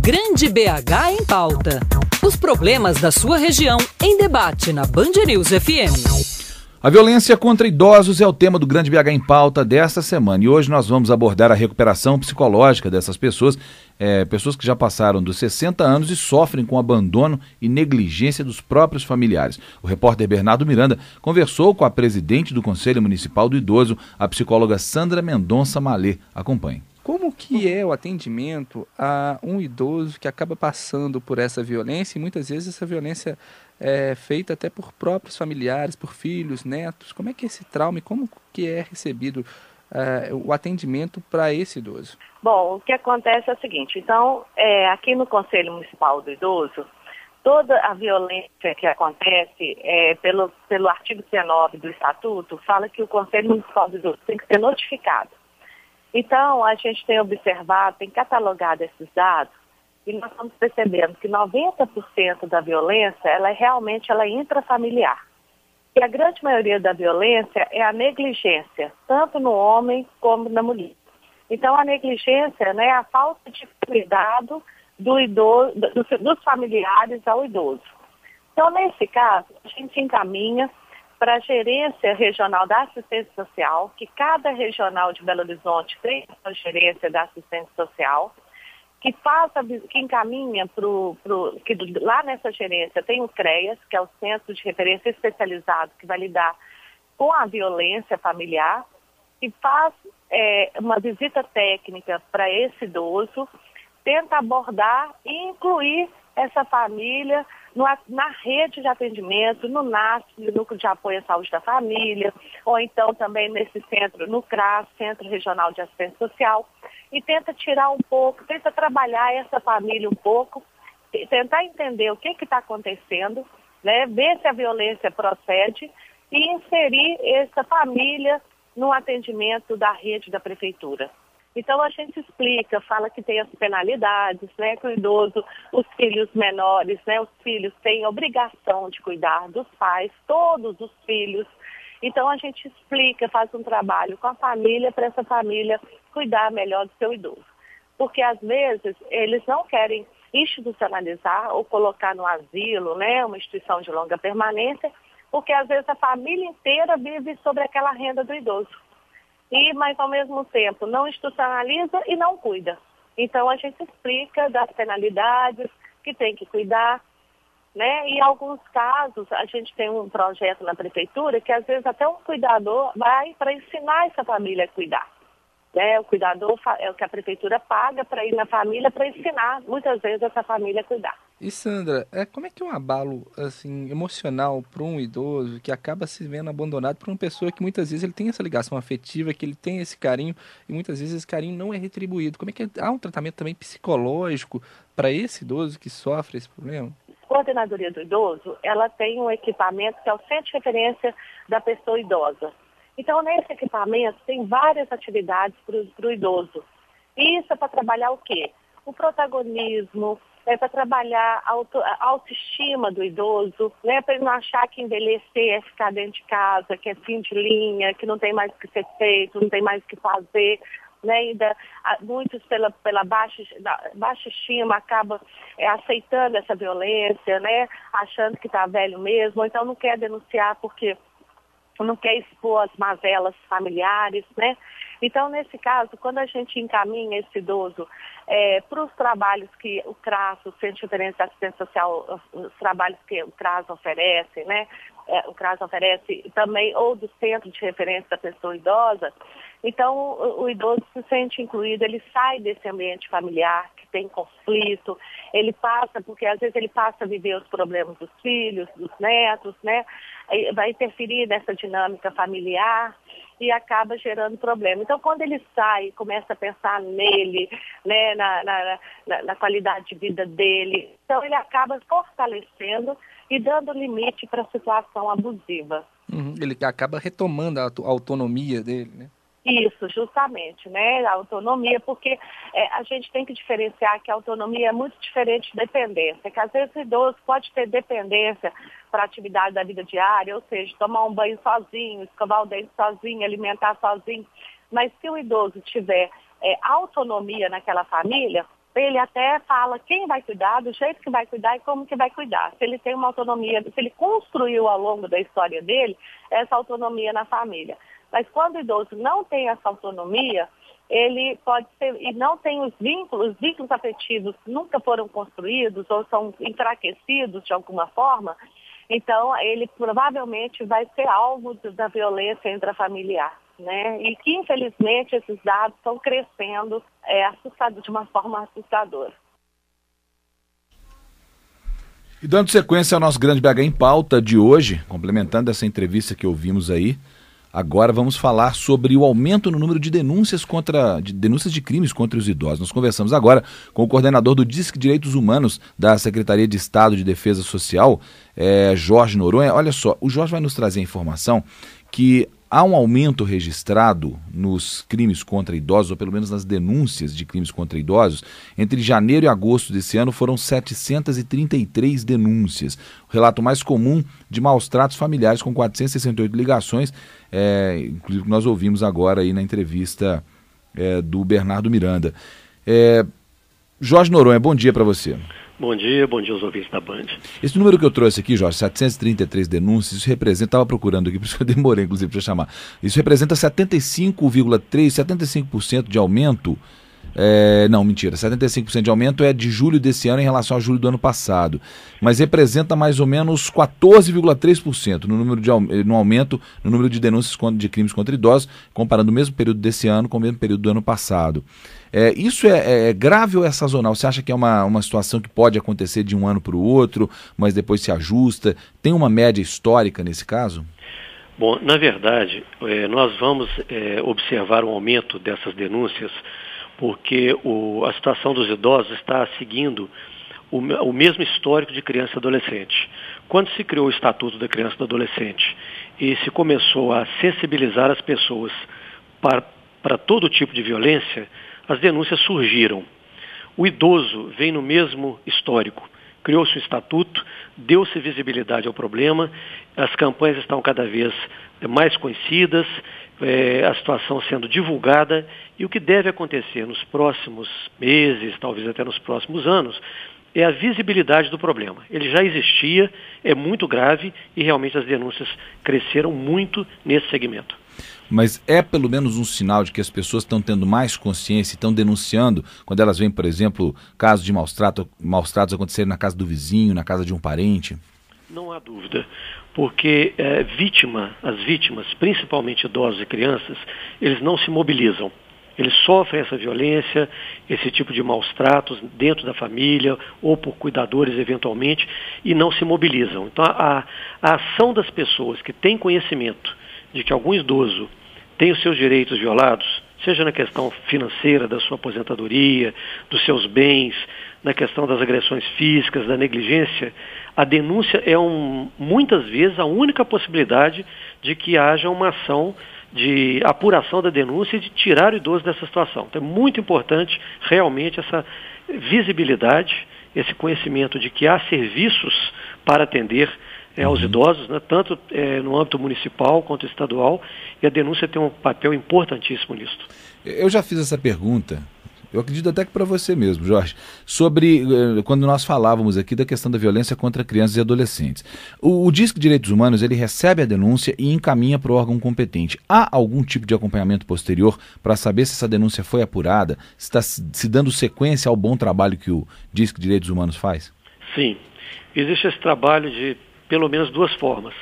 Grande BH em Pauta. Os problemas da sua região em debate na Band News FM. A violência contra idosos é o tema do Grande BH em Pauta desta semana. E hoje nós vamos abordar a recuperação psicológica dessas pessoas, pessoas que já passaram dos 60 anos e sofrem com abandono e negligência dos próprios familiares. O repórter Bernardo Miranda conversou com a presidente do Conselho Municipal do Idoso, a psicóloga Sandra Mendonça Malê. Acompanhe. Como que é o atendimento a um idoso que acaba passando por essa violência e muitas vezes essa violência é feita até por próprios familiares, por filhos, netos? Como é que é esse trauma e como que é recebido o atendimento para esse idoso? Bom, o que acontece é o seguinte, então, aqui no Conselho Municipal do Idoso, toda a violência que acontece pelo artigo 19 do Estatuto, fala que o Conselho Municipal do Idoso tem que ser notificado. Então, a gente tem observado, tem catalogado esses dados e nós estamos percebendo que 90% da violência, ela é intrafamiliar. E a grande maioria da violência é a negligência, tanto no homem como na mulher. Então, a negligência, né, é a falta de cuidado do idoso, dos familiares ao idoso. Então, nesse caso, a gente encaminha para a Gerência Regional da Assistência Social, que cada regional de Belo Horizonte tem a gerência da assistência social, que encaminha que lá nessa gerência tem o CREAS, que é o Centro de Referência Especializado, que vai lidar com a violência familiar, e faz uma visita técnica para esse idoso, tenta abordar e incluir essa família na rede de atendimento, no NASF, no Núcleo de Apoio à Saúde da Família, ou então também nesse centro, no CRAS, Centro Regional de Assistência Social, e tenta tirar um pouco, tenta trabalhar essa família um pouco, tentar entender o que está acontecendo, né, ver se a violência procede e inserir essa família no atendimento da rede da prefeitura. Então a gente explica, fala que tem as penalidades, né, que o idoso, os filhos menores, né, os filhos têm obrigação de cuidar dos pais, todos os filhos. Então a gente explica, faz um trabalho com a família para essa família cuidar melhor do seu idoso. Porque às vezes eles não querem institucionalizar ou colocar no asilo, né, uma instituição de longa permanência, porque às vezes a família inteira vive sobre aquela renda do idoso. Mas ao mesmo tempo não institucionaliza e não cuida. Então a gente explica das penalidades que tem que cuidar, né? E em alguns casos a gente tem um projeto na prefeitura que às vezes até um cuidador vai para ensinar essa família a cuidar. Né? O cuidador é o que a prefeitura paga para ir na família para ensinar muitas vezes essa família a cuidar. E Sandra, como é que é um abalo assim, emocional para um idoso que acaba se vendo abandonado por uma pessoa que muitas vezes ele tem essa ligação afetiva, que ele tem esse carinho e muitas vezes esse carinho não é retribuído? Como é que há um tratamento também psicológico para esse idoso que sofre esse problema? A Coordenadoria do Idoso, ela tem um equipamento que é o Centro de Referência da Pessoa Idosa. Então, nesse equipamento tem várias atividades para o idoso. E isso é para trabalhar o quê? O protagonismo, é para trabalhar a autoestima do idoso, né, para ele não achar que envelhecer é ficar dentro de casa, que é fim de linha, que não tem mais o que ser feito, não tem mais o que fazer. Né, ainda, muitos pela baixa estima acabam aceitando essa violência, né, achando que está velho mesmo, ou então não quer denunciar porque não quer expor as mazelas familiares, né? Então, nesse caso, quando a gente encaminha esse idoso para os trabalhos que o CRAS, o Centro de Referência de Assistência Social, os trabalhos que o CRAS oferece, né? O CRAS oferece também, ou do Centro de Referência da Pessoa Idosa, então o idoso se sente incluído, ele sai desse ambiente familiar que tem conflito, ele passa, porque às vezes ele passa a viver os problemas dos filhos, dos netos, né? Vai interferir nessa dinâmica familiar e acaba gerando problema. Então, quando ele sai, começa a pensar nele, né, na qualidade de vida dele, então ele acaba fortalecendo e dando limite para a situação abusiva. Ele acaba retomando a autonomia dele, né? Isso, justamente, né? A autonomia, porque a gente tem que diferenciar que a autonomia é muito diferente de dependência, que às vezes o idoso pode ter dependência para a atividade da vida diária, ou seja, tomar um banho sozinho, escovar o dente sozinho, alimentar sozinho, mas se o idoso tiver autonomia naquela família, ele até fala quem vai cuidar, do jeito que vai cuidar e como que vai cuidar. Se ele tem uma autonomia, se ele construiu ao longo da história dele essa autonomia na família. Mas quando o idoso não tem essa autonomia, ele pode ser, e não tem os vínculos afetivos nunca foram construídos ou são enfraquecidos de alguma forma, então ele provavelmente vai ser alvo da violência intrafamiliar, né? E que infelizmente esses dados estão crescendo de uma forma assustadora. E dando sequência ao nosso Grande BH em Pauta de hoje, complementando essa entrevista que ouvimos aí, agora vamos falar sobre o aumento no número de denúncias de crimes contra os idosos. Nós conversamos agora com o coordenador do Disque Direitos Humanos da Secretaria de Estado de Defesa Social, Jorge Noronha. Olha só, o Jorge vai nos trazer a informação que há um aumento registrado nos crimes contra idosos, ou pelo menos nas denúncias de crimes contra idosos. Entre janeiro e agosto desse ano foram 733 denúncias. O relato mais comum de maus-tratos familiares, com 468 ligações, inclusive que nós ouvimos agora aí na entrevista do Bernardo Miranda. Jorge Noronha, bom dia para você. Bom dia aos ouvintes da Band. Esse número que eu trouxe aqui, Jorge, 733 denúncias, isso representa, estava procurando aqui, por isso que eu demorei, inclusive, para chamar. Isso representa 75% de aumento. Não, mentira, 75% de aumento é de julho desse ano em relação a julho do ano passado. Mas representa mais ou menos 14,3% no aumento no número de denúncias de crimes contra idosos, comparando o mesmo período desse ano com o mesmo período do ano passado. Isso é grave ou é sazonal? Você acha que é uma situação que pode acontecer de um ano para o outro, mas depois se ajusta? Tem uma média histórica nesse caso? Bom, na verdade, nós vamos observar um aumento dessas denúncias porque a situação dos idosos está seguindo o mesmo histórico de criança e adolescente. Quando se criou o Estatuto da Criança e do Adolescente e se começou a sensibilizar as pessoas para todo tipo de violência, as denúncias surgiram. O idoso vem no mesmo histórico. Criou-se o Estatuto, deu-se visibilidade ao problema, as campanhas estão cada vez mais conhecidas, a situação sendo divulgada, e o que deve acontecer nos próximos meses, talvez até nos próximos anos, é a visibilidade do problema. Ele já existia, é muito grave e realmente as denúncias cresceram muito nesse segmento. Mas é pelo menos um sinal de que as pessoas estão tendo mais consciência e estão denunciando quando elas veem, por exemplo, casos de maus tratos acontecerem na casa do vizinho, na casa de um parente? Não há dúvida, porque as vítimas, principalmente idosos e crianças, eles não se mobilizam. Eles sofrem essa violência, esse tipo de maus tratos dentro da família ou por cuidadores eventualmente e não se mobilizam. Então a ação das pessoas que têm conhecimento de que algum idoso tem os seus direitos violados, seja na questão financeira da sua aposentadoria, dos seus bens, na questão das agressões físicas, da negligência, a denúncia é muitas vezes a única possibilidade de que haja uma ação de apuração da denúncia e de tirar o idoso dessa situação. Então é muito importante realmente essa visibilidade, esse conhecimento de que há serviços para atender aos idosos, né, tanto no âmbito municipal quanto estadual, e a denúncia tem um papel importantíssimo nisso. Eu já fiz essa pergunta, eu acredito até que para você mesmo, Jorge, sobre quando nós falávamos aqui da questão da violência contra crianças e adolescentes. O Disque Direitos Humanos, ele recebe a denúncia e encaminha para o órgão competente. Há algum tipo de acompanhamento posterior para saber se essa denúncia foi apurada, se está se dando sequência ao bom trabalho que o Disque Direitos Humanos faz? Sim, existe esse trabalho de pelo menos duas formas.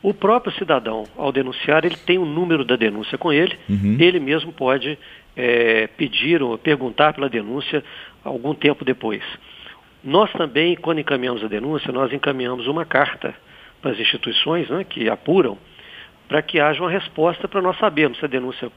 O próprio cidadão, ao denunciar, ele tem o número da denúncia com ele, ele mesmo pode pedir ou perguntar pela denúncia algum tempo depois. Nós também, quando encaminhamos a denúncia, nós encaminhamos uma carta para as instituições, né, que apuram, para que haja uma resposta para nós sabermos se a denúncia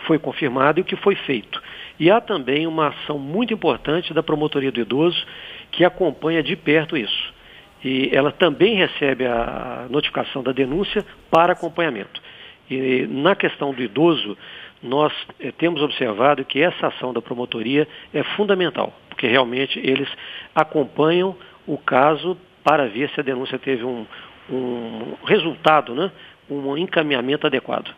foi confirmada e o que foi feito. E há também uma ação muito importante da Promotoria do Idoso, que acompanha de perto isso. E ela também recebe a notificação da denúncia para acompanhamento. E na questão do idoso, nós temos observado que essa ação da promotoria é fundamental, porque realmente eles acompanham o caso para ver se a denúncia teve um resultado, né, um encaminhamento adequado.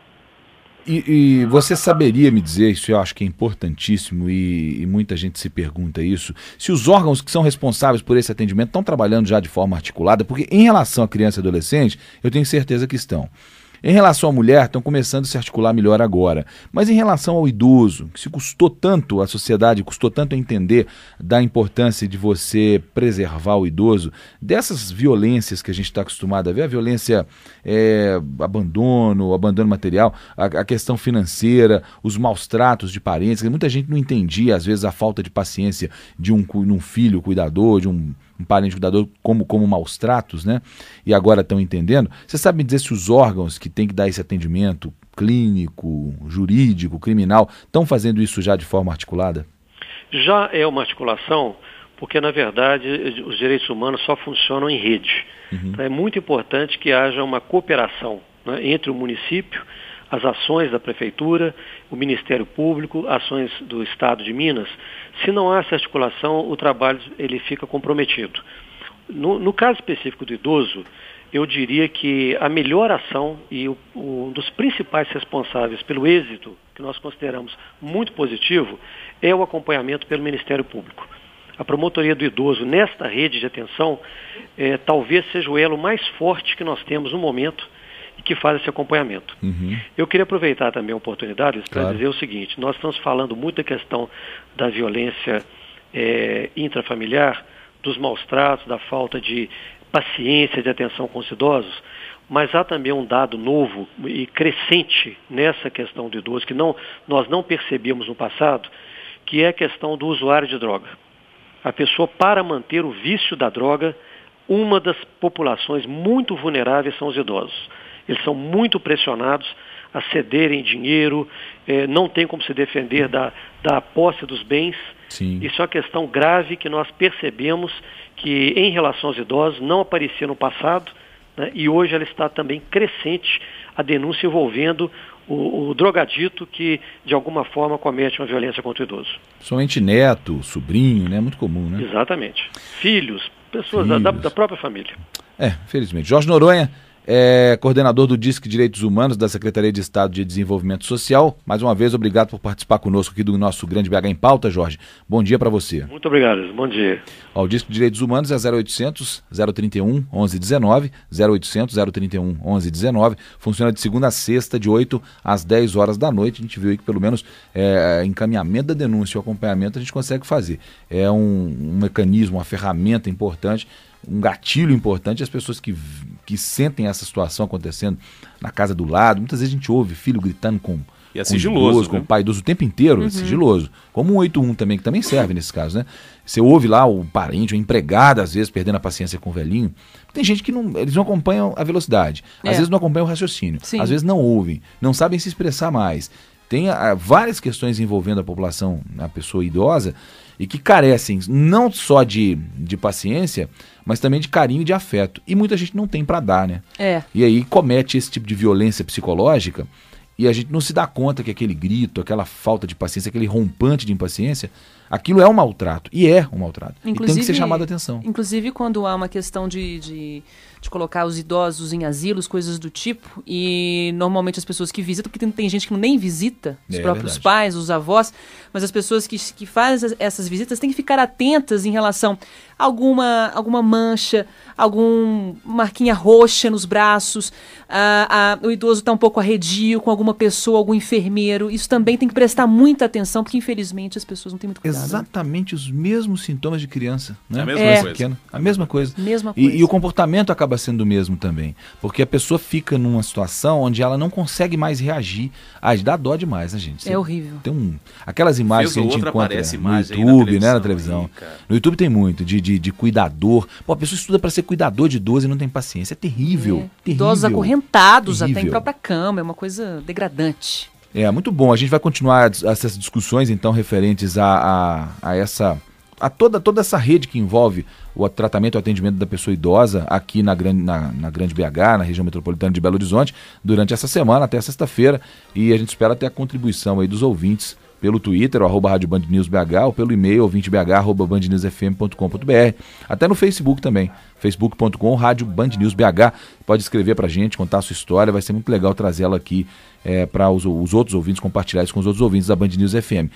E você saberia me dizer, isso eu acho que é importantíssimo e muita gente se pergunta isso, se os órgãos que são responsáveis por esse atendimento estão trabalhando já de forma articulada, porque em relação à criança e adolescente, eu tenho certeza que estão. Em relação à mulher, estão começando a se articular melhor agora. Mas em relação ao idoso, que se custou tanto, a sociedade custou tanto a entender da importância de você preservar o idoso, dessas violências que a gente está acostumado a ver, a violência, abandono material, a questão financeira, os maus tratos de parentes, que muita gente não entendia, às vezes, a falta de paciência de um filho cuidador, de um parente cuidador como maus tratos, né? E agora estão entendendo. Você sabe me dizer se os órgãos que têm que dar esse atendimento clínico, jurídico, criminal, estão fazendo isso já de forma articulada? Já é uma articulação, porque na verdade os direitos humanos só funcionam em rede. Então, é muito importante que haja uma cooperação, né, entre o município, as ações da Prefeitura, o Ministério Público, ações do Estado de Minas. Se não há essa articulação, o trabalho ele fica comprometido. No caso específico do idoso, eu diria que a melhor ação e um dos principais responsáveis pelo êxito, que nós consideramos muito positivo, é o acompanhamento pelo Ministério Público. A promotoria do idoso nesta rede de atenção talvez seja o elo mais forte que nós temos no momento e que faz esse acompanhamento. Eu queria aproveitar também a oportunidade para dizer o seguinte: nós estamos falando muito da questão da violência intrafamiliar, dos maus tratos, da falta de paciência, de atenção com os idosos, mas há também um dado novo e crescente nessa questão do idoso que nós não percebíamos no passado, que é a questão do usuário de droga. A pessoa, para manter o vício da droga, uma das populações muito vulneráveis são os idosos. Eles são muito pressionados a cederem dinheiro, não tem como se defender da posse dos bens. Sim. Isso é uma questão grave que nós percebemos que, em relação aos idosos, não aparecia no passado, né, e hoje ela está também crescente, a denúncia envolvendo o drogadito que, de alguma forma, comete uma violência contra o idoso. Somente neto, sobrinho, né? Muito comum, né? Exatamente. Filhos, pessoas da própria família. Felizmente. Jorge Noronha é coordenador do DISC Direitos Humanos da Secretaria de Estado de Desenvolvimento Social. Mais uma vez, obrigado por participar conosco aqui do nosso Grande BH em Pauta, Jorge. Bom dia para você. Muito obrigado, bom dia. O DISC Direitos Humanos é 0800 031 1119, 0800 031 1119. Funciona de segunda a sexta, de 8 às 10 horas da noite. A gente viu aí que pelo menos encaminhamento da denúncia e o acompanhamento a gente consegue fazer. É um mecanismo, uma ferramenta importante, um gatilho importante. As pessoas que sentem essa situação acontecendo na casa do lado, muitas vezes a gente ouve filho gritando com sigiloso, idoso, com o pai idoso o tempo inteiro, é sigiloso. Como o 181 também, que também serve nesse caso, né? Você ouve lá o parente, o empregado, às vezes, perdendo a paciência com o velhinho. Tem gente que eles não acompanham a velocidade, às vezes não acompanham o raciocínio, às vezes não ouvem, não sabem se expressar mais. Tem várias questões envolvendo a população, a pessoa idosa, e que carecem não só de paciência, mas também de carinho e de afeto. E muita gente não tem para dar, né? E aí comete esse tipo de violência psicológica e a gente não se dá conta que aquele grito, aquela falta de paciência, aquele rompante de impaciência, aquilo é um maltrato. E é um maltrato. Inclusive, e tem que ser chamado a atenção. Inclusive quando há uma questão de colocar os idosos em asilos, coisas do tipo, e normalmente as pessoas que visitam, porque tem gente que nem visita os próprios pais, os avós, mas as pessoas que fazem essas visitas têm que ficar atentas em relação a alguma mancha, alguma marquinha roxa nos braços, o idoso está um pouco arredio com alguma pessoa, algum enfermeiro. Isso também tem que prestar muita atenção, porque infelizmente as pessoas não têm muito cuidado. Exatamente os mesmos sintomas de criança, né? A mesma coisa. A mesma coisa. E o comportamento acaba sendo o mesmo também, porque a pessoa fica numa situação onde ela não consegue mais reagir. Dá dó demais, né, gente? É horrível. Tem aquelas imagens que a gente encontra no YouTube, né, na televisão. No YouTube tem muito, de cuidador. Pô, a pessoa estuda para ser cuidador de idoso e não tem paciência. É terrível. Idosos acorrentados até em própria cama. É uma coisa degradante. Muito bom. A gente vai continuar essas discussões, então, referentes a toda essa rede que envolve o tratamento e o atendimento da pessoa idosa aqui na Grande BH, na região metropolitana de Belo Horizonte, durante essa semana, até sexta-feira, e a gente espera ter a contribuição aí dos ouvintes pelo Twitter, @Rádio Band News BH, ou pelo e-mail ouvintebh@bandnewsfm.com.br. Até no Facebook também, facebook.com, Rádio Band News BH. Pode escrever pra gente, contar a sua história, vai ser muito legal trazê-la aqui para os outros ouvintes, compartilhar isso com os outros ouvintes da Band News FM.